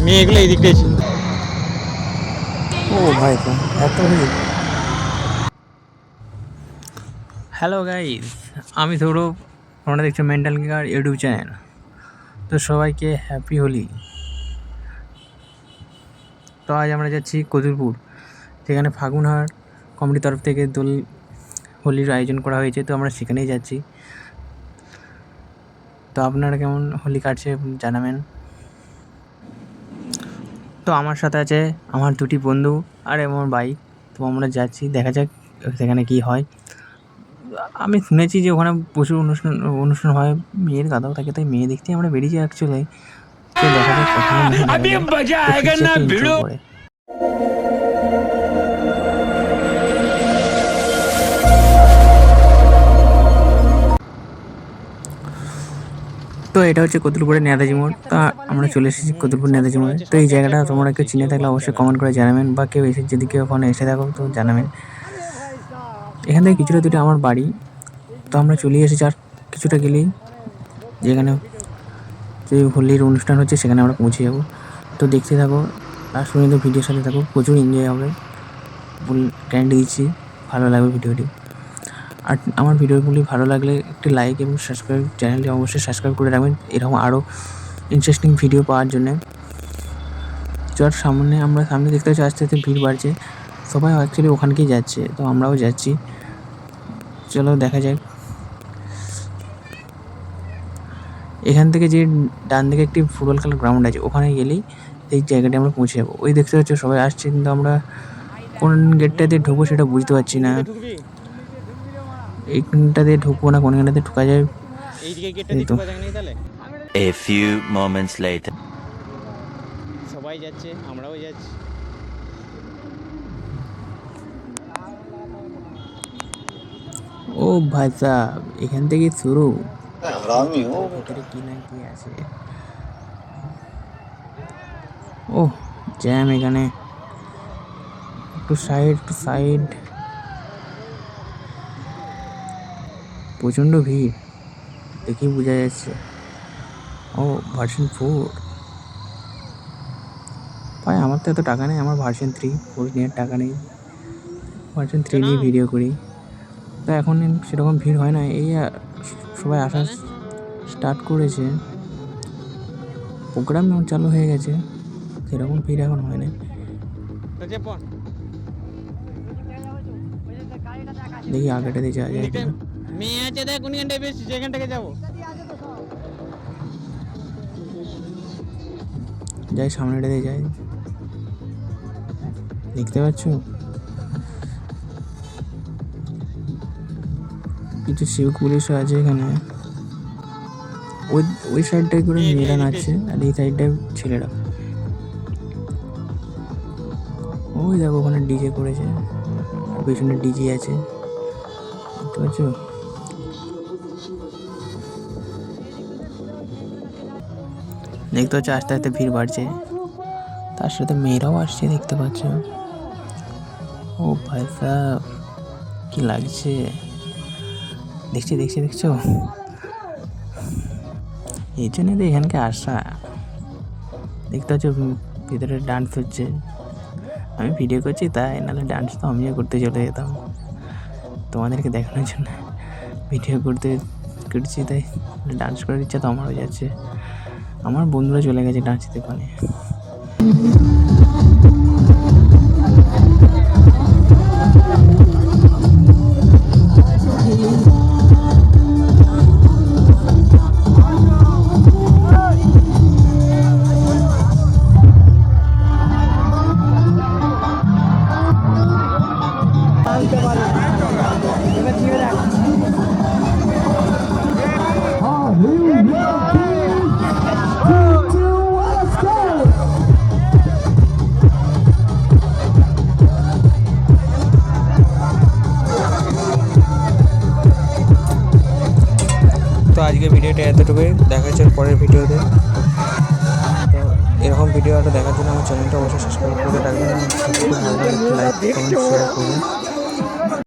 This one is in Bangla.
মেয়েগুলো এই দিকটাই ছিল। ও ভাই এত ভিড়। হ্যালো গাইস, আমি সৌরভ, তোমরা দেখছো মেন্টাল গিগার ইউটিউব চ্যানেল। তো সবাইকে হ্যাপি হোলি। তো আজ আমরা যাচ্ছি কতুলপুর, সেখানে ফাগুনহাট কমিটির তরফ থেকে দোল হোলির আয়োজন করা হয়েছে, তো আমরা সেখানেই যাচ্ছি। তো আপনারা কেমন হোলি কাটছে জানাবেন। তো আমার সাথে আছে আমার দুটি বন্ধু আর আমার বাইক। তো আমরা যাচ্ছি, দেখা যাক সেখানে কি হয়। আমি শুনেছি যে ওখানে প্রচুর অনুষ্ঠান হয়, মেয়ের গাদাও থাকে, তাই মেয়ে দেখতে আমরা বেরিয়েছি অ্যাকচুয়ালি। তো দেখা যাক পরে। তো এটা হচ্ছে কতুলপুরের নেতাজি মোড়। তা আমরা চলে এসেছি কতুলপুর নেতাজি মোড়ে। তো এই জায়গাটা তোমরা কেউ চিনে থাকলে অবশ্যই কমেন্ট করে জানাবেন, বা কেউ এসে যদি কেউ ওখানে এসে থাকো তো জানাবেন। এখান থেকে কিছুটা দূরে আমার বাড়ি। তো আমরা চলে এসেছি, আর কিছুটা গেলেই যেখানে যে হোলির অনুষ্ঠান হচ্ছে সেখানে আমরা পৌঁছে যাবো। তো দেখতে থাকো আর শুনে তো ভিডিওর সাথে থাকো, প্রচুর এনজয় হবে। গ্যারান্টি দিচ্ছি ভালো লাগবে ভিডিওটি। আর আমার ভিডিওগুলি ভালো লাগলে একটি লাইক এবং সাবস্ক্রাইব, চ্যানেলটি অবশ্যই সাবস্ক্রাইব করে রাখবেন এরকম আরও ইন্টারেস্টিং ভিডিও পাওয়ার জন্যে। যার সামনে দেখতে পাচ্ছি আস্তে আস্তে ভিড় বাড়ছে, সবাই অ্যাকচুয়ালি ওখানকেই যাচ্ছে, তো আমরাও যাচ্ছি। চলো দেখা যাক। এখান থেকে যে ডান দিকে একটি ফুটবল খেলার গ্রাউন্ড আছে, ওখানে গেলেই এই জায়গাটি আমরা পৌঁছে যাবো। ওই দেখতে পাচ্ছি সবাই আসছে, কিন্তু আমরা কোন গেটটা দিয়ে ঢুকবো সেটা বুঝতে পারছি না। এইখানটা দিয়ে ঢুকবো না কোন গেটটাতে ঢুকা যায়। A few moments later. সবাই যাচ্ছে, আমরাও যাচ্ছি। ও ভাই সাহেব, এখান থেকে শুরু। ভিতরে কি না কি আছে। ও জ্যাম এখানে, একটু সাইড। প্রচণ্ড ভিড় দেখেই বোঝা যাচ্ছে। ও ভার্সন 4 ভাই, আমার তো এত টাকা নেই, আমার ভার্সন 3 নেওয়ার টাকা নেই। ভার্সন 3 নিয়ে ভিডিও করি। তো এখন সেরকম ভিড় হয় না, এই সবাই আসা স্টার্ট করেছে, প্রোগ্রাম চালু হয়ে গেছে, সেরকম ভিড় এখন হয় না। দেখি আগেটা দিয়ে যাওয়া যায় কিনা। মেয়ে আছে দেখ, কোন ঘন্টায় বেশি সেখান থেকে যাবো। যাই সামনেটা দিয়ে যাই, দেখতে পাচ্ছ কিছু সিভিক পুলিশও আছে এখানে। ওই সাইডটায় করে মেয়েরা নাচছে, আর এই সাইডটায় ছেলেরা। ওই দেখো ওখানে ডিজে করেছে, আর পেছনে ডিজে আছে, দেখতে পাচ্ছ। দেখতে পাচ্ছ আস্তে আস্তে ভিড় বাড়ছে, তার সাথে মেয়েরাও আসছে, দেখতে পাচ্ছ। ও ভাই সাহেব, কি লাগছে, দেখছো। এই জন্যই তো এখানকে আসা। দেখতে পাচ্ছ ভিতরে ডান্স হচ্ছে, আমি ভিডিও করছি তাই, নাহলে ডান্স তো আমিও করতে চলে যেতাম তোমাদেরকে দেখানোর জন্য। ভিডিও করছি তাই ডান্স করার ইচ্ছা তো আমারও যাচ্ছে। আমার বন্ধুরা চলে গেছে ডান্স দোকানে। তো আজকে ভিডিওটা এতটুকুই, দেখা হচ্ছে পরের ভিডিওতে। তো এরকম ভিডিও আরও দেখার জন্য আমার চ্যানেলটা অবশ্যই সাবস্ক্রাইব করে রাখবেন, লাইক কমেন্ট শেয়ার করবেন।